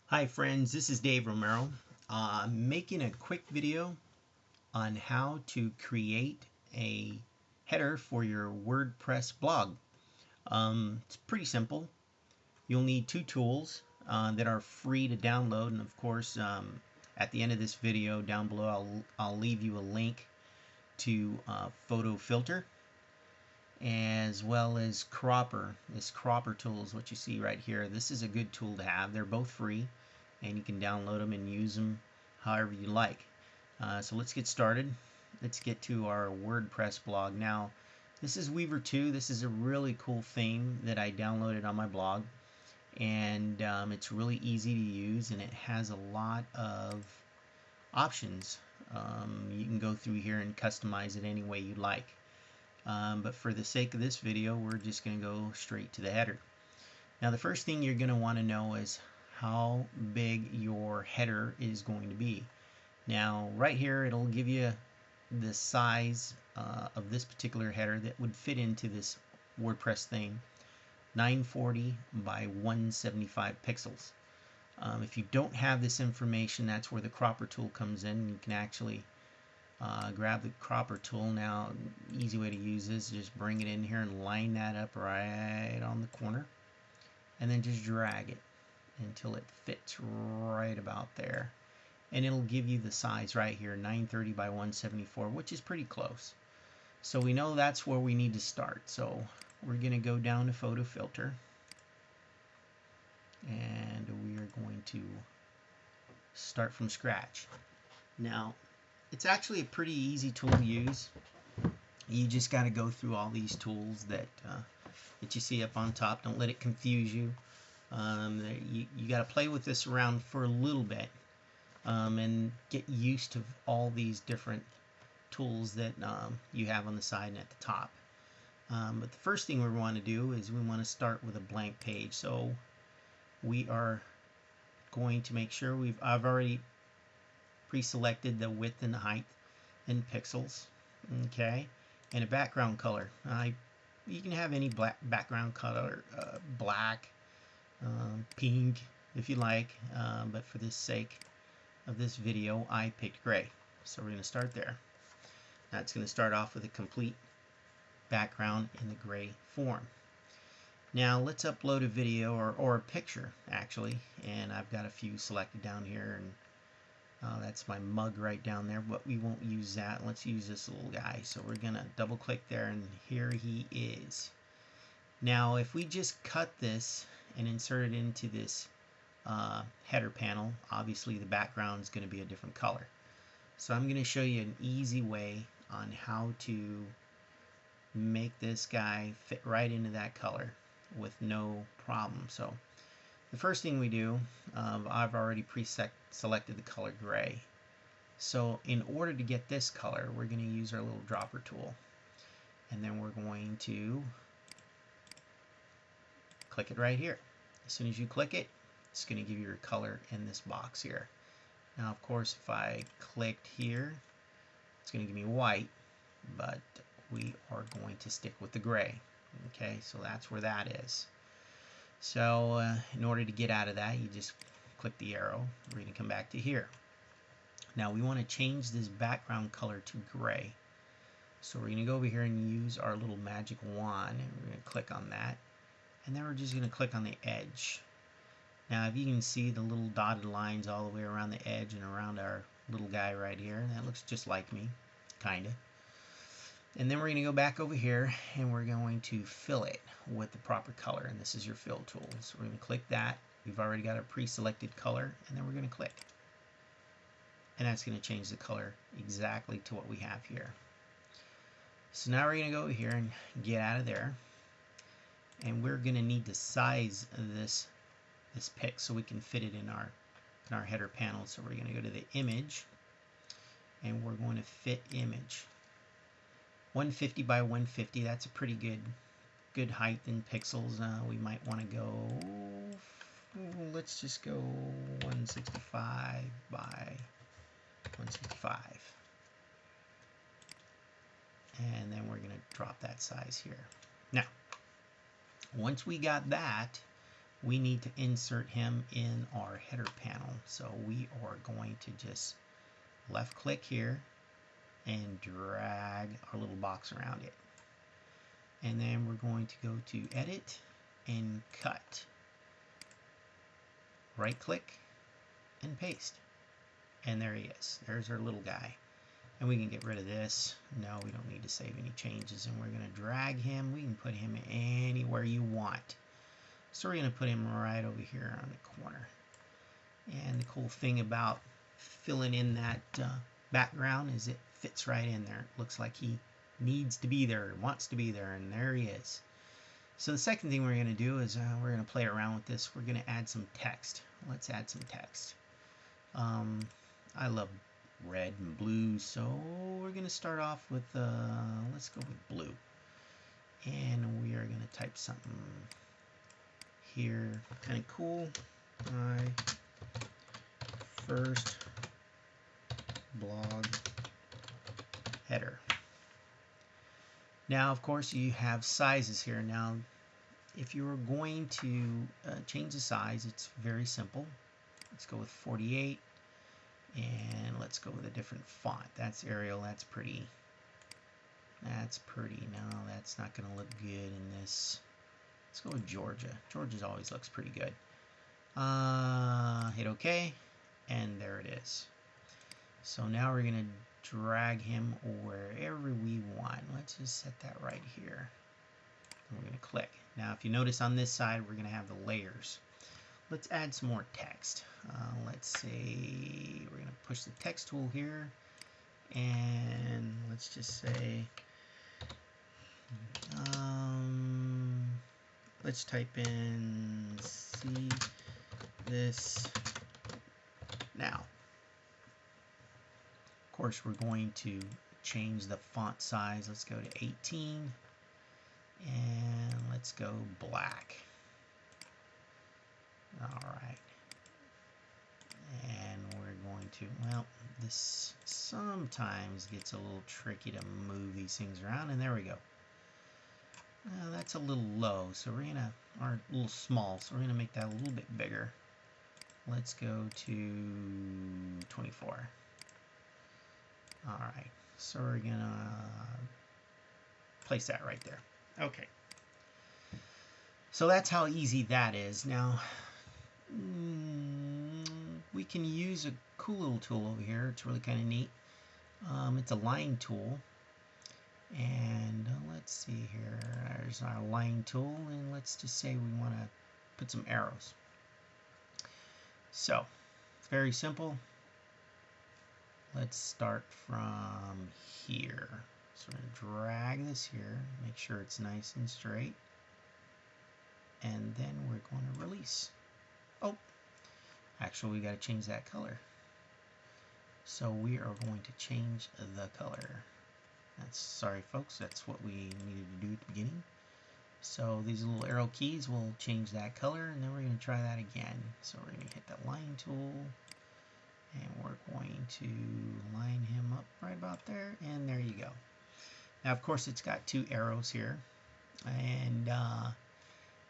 Hi friends, this is Dave Romero. I'm making a quick video on how to create a header for your WordPress blog. It's pretty simple. You'll need two tools that are free to download, and of course at the end of this video down below I'll leave you a link to Photo Filter as well as Cropper. This Cropper tool is what you see right here. This is a good tool to have. They're both free and you can download them and use them however you like. So let's get started. Let's get to our WordPress blog. Now this is Weaver 2. This is a really cool theme that I downloaded on my blog, and it's really easy to use and it has a lot of options. You can go through here and customize it any way you like. But for the sake of this video, we're just going to go straight to the header. Now the first thing you're going to want to know is how big your header is going to be. Now right here it'll give you the size of this particular header that would fit into this WordPress thing, 940 by 175 pixels. If you don't have this information, that's where the Cropper tool comes in. You can actually grab the Cropper tool. Now easy way to use this is just bring it in here and line that up right on the corner, and then just drag it until it fits right about there, and it'll give you the size right here, 930 by 174, which is pretty close. So we know that's where we need to start. So we're going to go down to Photo Filter, and we are going to start from scratch. Now it's actually a pretty easy tool to use. You just got to go through all these tools that you see up on top. Don't let it confuse you. You got to play with this around for a little bit and get used to all these different tools that you have on the side and at the top. But the first thing we want to do is we want to start with a blank page. So we are going to make sure I've already pre-selected the width and the height in pixels, okay, and a background color. You can have any background color, black, pink if you like, but for the sake of this video I picked gray. So we're going to start there. That's going to start off with a complete background in the gray form. Now let's upload a video or a picture actually, and I've got a few selected down here, and that's my mug right down there, but we won't use that. Let's use this little guy. So we're going to double click there, and here he is. Now if we just cut this and insert it into this header panel, obviously the background is going to be a different color. So I'm going to show you an easy way on how to make this guy fit right into that color with no problem. So the first thing we do, I've already pre-selected the color gray. So in order to get this color, we're going to use our little dropper tool, and then we're going to click it right here. As soon as you click it, it's going to give you your color in this box here. Now of course if I clicked here, it's going to give me white, but we are going to stick with the gray. Okay, so that's where that is. So in order to get out of that, you just click the arrow. We're going to come back to here. Now we want to change this background color to gray. So we're going to go over here and use our little magic wand, and we're going to click on that. And then we're just going to click on the edge. Now if you can see the little dotted lines all the way around the edge and around our little guy right here, that looks just like me, kinda. And then we're going to go back over here and we're going to fill it with the proper color, and this is your fill tool. So we're going to click that. We've already got a pre-selected color, and then we're going to click. And that's going to change the color exactly to what we have here. So now we're going to go over here and get out of there, and we're going to need to size this pic so we can fit it in our header panel. So we're going to go to the image, and we're going to fit image 150 by 150. That's a pretty good height in pixels. We might want to go, let's just go 165 by 165, and then we're going to drop that size here. Now once we got that, we need to insert him in our header panel. So we are going to just left click here and drag our little box around it. And then we're going to go to edit and cut. Right click and paste. And there he is. There's our little guy. And we can get rid of this. No, we don't need to save any changes. And we're going to drag him. We can put him anywhere you want. So we're going to put him right over here on the corner. And the cool thing about filling in that background is it fits right in there. It looks like he needs to be there, wants to be there, and there he is. So the second thing we're going to do is we're going to play around with this. We're going to add some text. Let's add some text. I love red and blue, so we're going to start off with, let's go with blue. And we are going to type something here, kind of cool. My first blog header. Now, of course, you have sizes here. Now, if you were going to change the size, it's very simple. Let's go with 48, and let's go with a different font. That's Arial. That's pretty. That's pretty. No, that's not going to look good in this. Let's go with Georgia. Georgia's always looks pretty good. Hit OK, and there it is. So now we're going to drag him wherever we want. Let's just set that right here. And we're going to click. Now, if you notice on this side, we're going to have the layers. Let's add some more text. Let's say we're going to push the text tool here, and let's just say, let's type in see this now. Of course, we're going to change the font size. Let's go to 18, and let's go black. All right. And we're going to, well, this sometimes gets a little tricky to move these things around, and there we go. That's a little low, so we're gonna, or a little small, so we're gonna make that a little bit bigger. Let's go to 24. All right, so we're gonna place that right there. Okay. So that's how easy that is. Now, we can use a cool little tool over here. It's really kind of neat. It's a line tool. And let's see here. There's our line tool. And let's just say we want to put some arrows. So, it's very simple. Let's start from here. So we're going to drag this here. Make sure it's nice and straight. And then we're going to release. Oh, actually we got to change that color. So we are going to change the color. That's, sorry folks, that's what we needed to do at the beginning. So these little arrow keys will change that color, and then we're going to try that again. So we're going to hit the line tool, and we're going to line him up right about there, and there you go. Now of course it's got two arrows here, and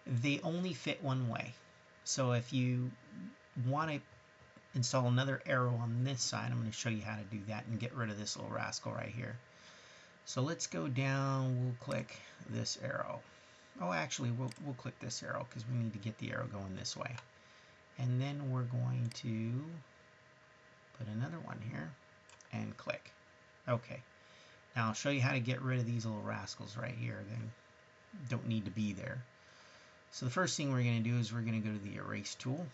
they only fit one way. So if you want to install another arrow on this side, I'm going to show you how to do that and get rid of this little rascal right here. So let's go down, we'll click this arrow. Oh, actually, we'll click this arrow because we need to get the arrow going this way. And then we're going to put another one here and click. Okay. Now I'll show you how to get rid of these little rascals right here. They don't need to be there. So the first thing we're going to do is we're going to go to the erase tool.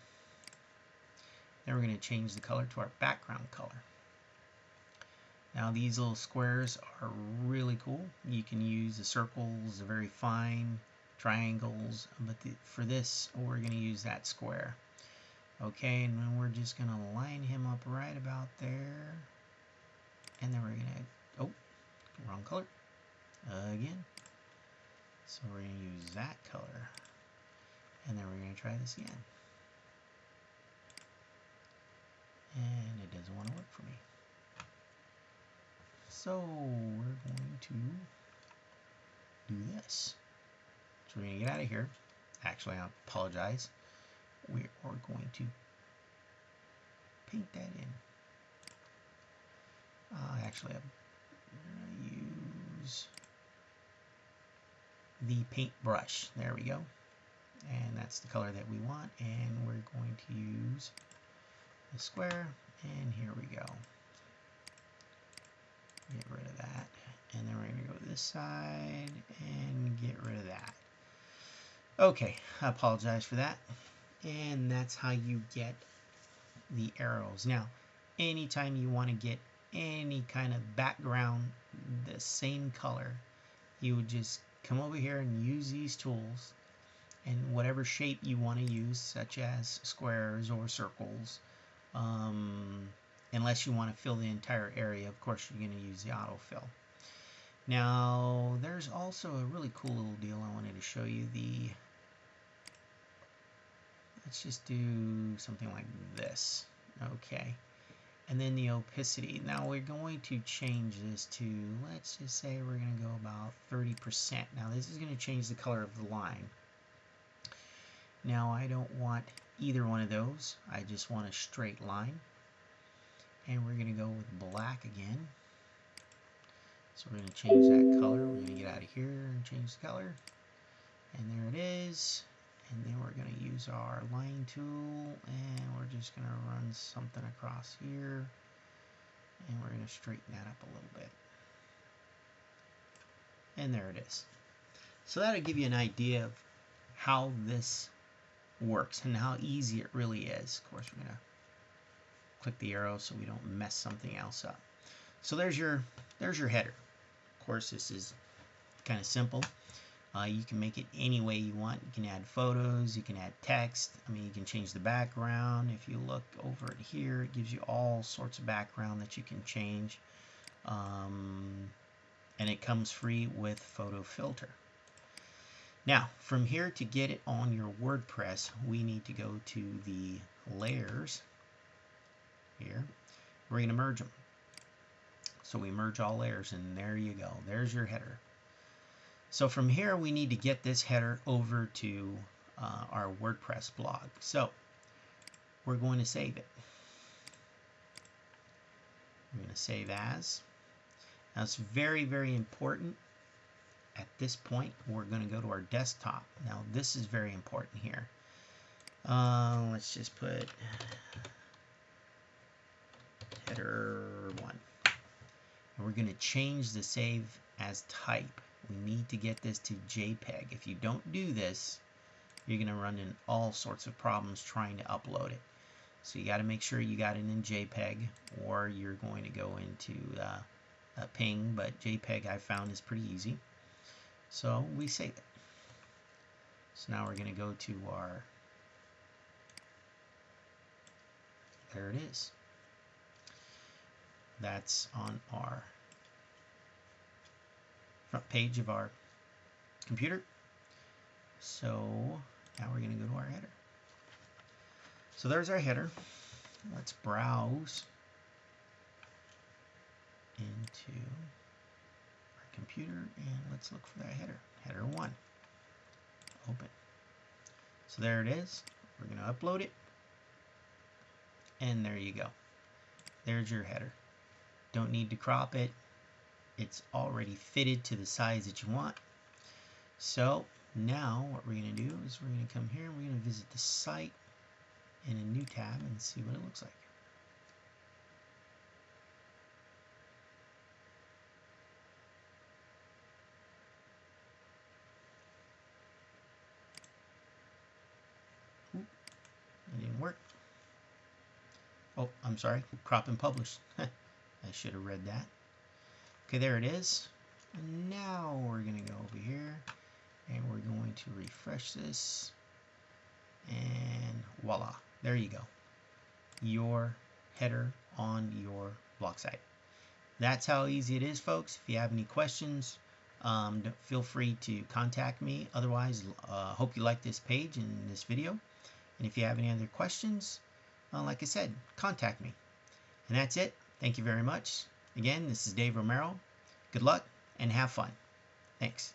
Then we're going to change the color to our background color. Now these little squares are really cool. You can use the circles, the very fine triangles, but for this we're going to use that square. Okay, and then we're just going to line him up right about there. And then we're going to, oh, wrong color, again. So we're going to use that color. And then we're going to try this again. And it doesn't want to work for me. So we're going to do this. So we're going to get out of here. Actually, I apologize. we are going to paint that in. Actually, I'm going to use the paintbrush. There we go. And that's the color that we want. And we're going to use the square. And here we go. Get rid of that. And then we're going to go to this side and get rid of that. Okay, I apologize for that. And that's how you get the arrows. Now, anytime you want to get any kind of background the same color, you would just come over here and use these tools, and whatever shape you want to use, such as squares or circles, unless you want to fill the entire area, of course you're going to use the autofill. Now there's also a really cool little deal I wanted to show you. Let's just do something like this. Okay, and then the opacity. Now we're going to change this to, let's just say we're going to go about 30%. Now this is going to change the color of the line. Now I don't want either one of those. I just want a straight line. And we're going to go with black again. So we're going to change that color. We're going to get out of here and change the color. And there it is. And then we're going to use our line tool, and we're just going to run something across here, and we're going to straighten that up a little bit. And there it is. So that'll give you an idea of how this works and how easy it really is. Of course, we're going to click the arrow so we don't mess something else up. So there's your header. Of course, this is kind of simple. You can make it any way you want. You can add photos, you can add text. I mean, you can change the background. If you look over it here, it gives you all sorts of background that you can change. And it comes free with Photo Filter. Now, from here, to get it on your WordPress, we need to go to the layers here. We're going to merge them. So we merge all layers, and there you go. There's your header. So from here, we need to get this header over to our WordPress blog. So we're going to save it. We're going to save as. Now it's very, very important. At this point, we're going to go to our desktop. Now this is very important here. Let's just put header 1. And we're going to change the save as type. We need to get this to JPEG. If you don't do this, you're going to run into all sorts of problems trying to upload it. So you got to make sure you got it in JPEG, or you're going to go into a PNG, but JPEG I found is pretty easy. So we save it. So now we're going to go to our, there it is. That's on our front page of our computer. So now we're going to go to our header. So there's our header. Let's browse into our computer, and let's look for that header. Header 1. Open. So there it is. We're going to upload it. And there you go. There's your header. Don't need to crop it. It's already fitted to the size that you want. So now what we're going to do is we're going to come here and we're going to visit the site in a new tab and see what it looks like. Oop, it didn't work. Oh, I'm sorry. Crop and publish. I should have read that. Okay, there it is. And now we're going to go over here and we're going to refresh this, and voila, there you go. Your header on your blog site. That's how easy it is, folks. If you have any questions, feel free to contact me. Otherwise, hope you like this page and this video. And if you have any other questions, like I said, contact me. And that's it. Thank you very much. Again, this is Dave Romero. Good luck and have fun. Thanks.